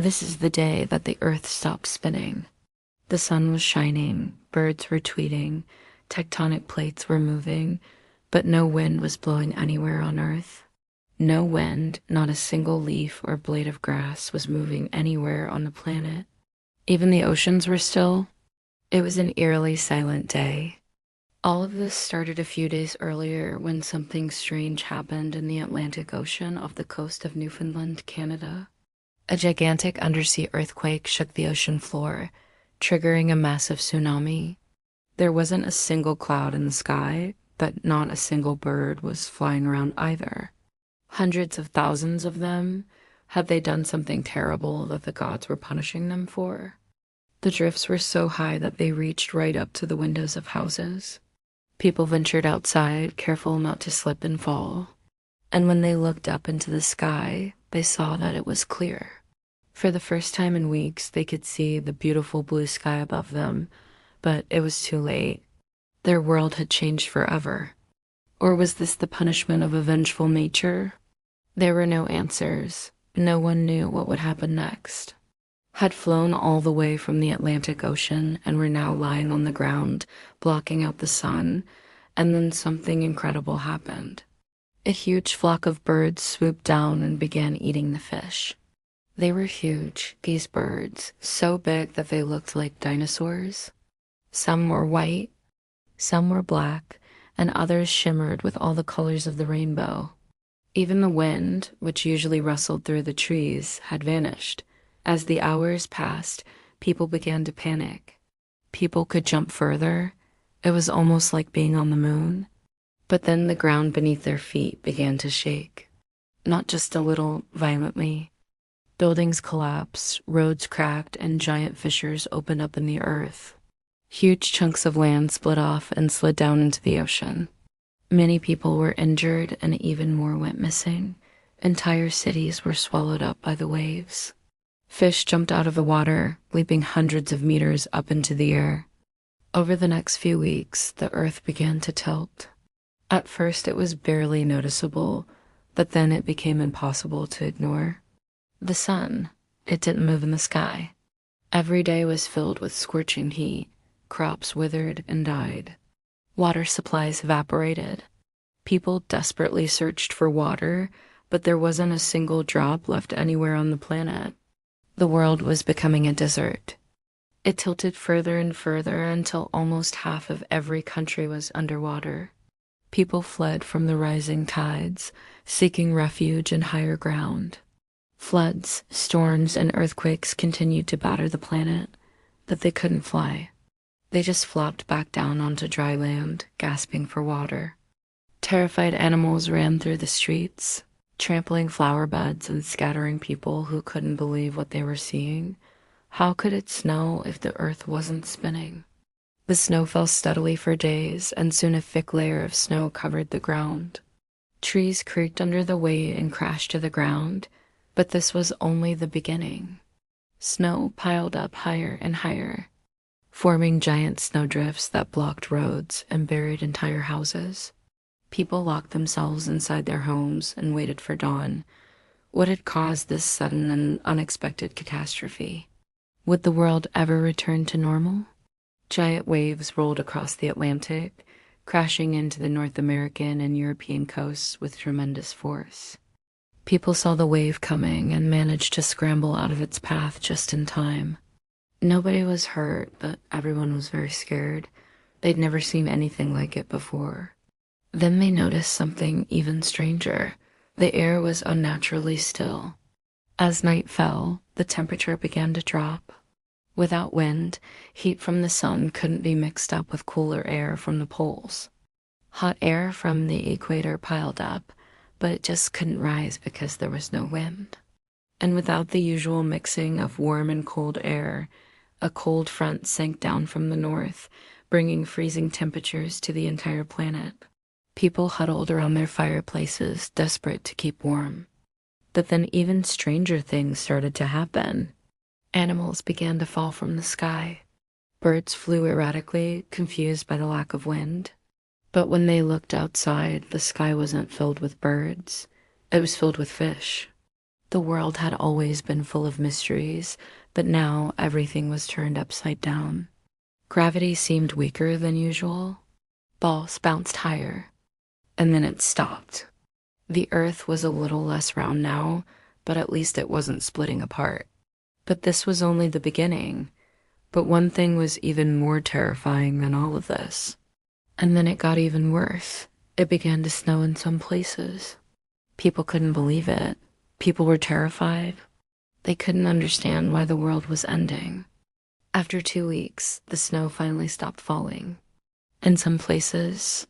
This is the day that the earth stopped spinning. The sun was shining, birds were tweeting, tectonic plates were moving, but no wind was blowing anywhere on earth. No wind, not a single leaf or blade of grass was moving anywhere on the planet. Even the oceans were still. It was an eerily silent day. All of this started a few days earlier when something strange happened in the Atlantic Ocean off the coast of Newfoundland, Canada. A gigantic undersea earthquake shook the ocean floor, triggering a massive tsunami. There wasn't a single cloud in the sky, but not a single bird was flying around either. Hundreds of thousands of them. Had they done something terrible that the gods were punishing them for? The drifts were so high that they reached right up to the windows of houses. People ventured outside, careful not to slip and fall. And when they looked up into the sky, they saw that it was clear. For the first time in weeks, they could see the beautiful blue sky above them, but it was too late. Their world had changed forever. Or was this the punishment of a vengeful nature? There were no answers. No one knew what would happen next. Had flown all the way from the Atlantic Ocean and were now lying on the ground, blocking out the sun, and then something incredible happened. A huge flock of birds swooped down and began eating the fish. They were huge, these birds, so big that they looked like dinosaurs. Some were white, some were black, and others shimmered with all the colors of the rainbow. Even the wind, which usually rustled through the trees, had vanished. As the hours passed, people began to panic. People could jump further. It was almost like being on the moon. But then the ground beneath their feet began to shake. Not just a little, violently. Buildings collapsed, roads cracked, and giant fissures opened up in the earth. Huge chunks of land split off and slid down into the ocean. Many people were injured and even more went missing. Entire cities were swallowed up by the waves. Fish jumped out of the water, leaping hundreds of meters up into the air. Over the next few weeks, the earth began to tilt. At first, it was barely noticeable, but then it became impossible to ignore. The sun, it didn't move in the sky. Every day was filled with scorching heat. Crops withered and died. Water supplies evaporated. People desperately searched for water, but there wasn't a single drop left anywhere on the planet. The world was becoming a desert. It tilted further and further until almost half of every country was underwater. People fled from the rising tides, seeking refuge in higher ground. Floods, storms, and earthquakes continued to batter the planet, but they couldn't fly. They just flopped back down onto dry land, gasping for water. Terrified animals ran through the streets, trampling flower beds and scattering people who couldn't believe what they were seeing. How could it snow if the earth wasn't spinning? The snow fell steadily for days, and soon a thick layer of snow covered the ground. Trees creaked under the weight and crashed to the ground, but this was only the beginning. Snow piled up higher and higher, forming giant snowdrifts that blocked roads and buried entire houses. People locked themselves inside their homes and waited for dawn. What had caused this sudden and unexpected catastrophe? Would the world ever return to normal? Giant waves rolled across the Atlantic, crashing into the North American and European coasts with tremendous force. People saw the wave coming and managed to scramble out of its path just in time. Nobody was hurt, but everyone was very scared. They'd never seen anything like it before. Then they noticed something even stranger. The air was unnaturally still. As night fell, the temperature began to drop. Without wind, heat from the sun couldn't be mixed up with cooler air from the poles. Hot air from the equator piled up, but it just couldn't rise because there was no wind. And without the usual mixing of warm and cold air, a cold front sank down from the north, bringing freezing temperatures to the entire planet. People huddled around their fireplaces, desperate to keep warm. But then even stranger things started to happen. Animals began to fall from the sky. Birds flew erratically, confused by the lack of wind. But when they looked outside, the sky wasn't filled with birds. It was filled with fish. The world had always been full of mysteries, but now everything was turned upside down. Gravity seemed weaker than usual. Balls bounced higher, and then it stopped. The Earth was a little less round now, but at least it wasn't splitting apart. But this was only the beginning. But one thing was even more terrifying than all of this. And then it got even worse. It began to snow in some places. People couldn't believe it. People were terrified. They couldn't understand why the world was ending. After 2 weeks, the snow finally stopped falling. In some places,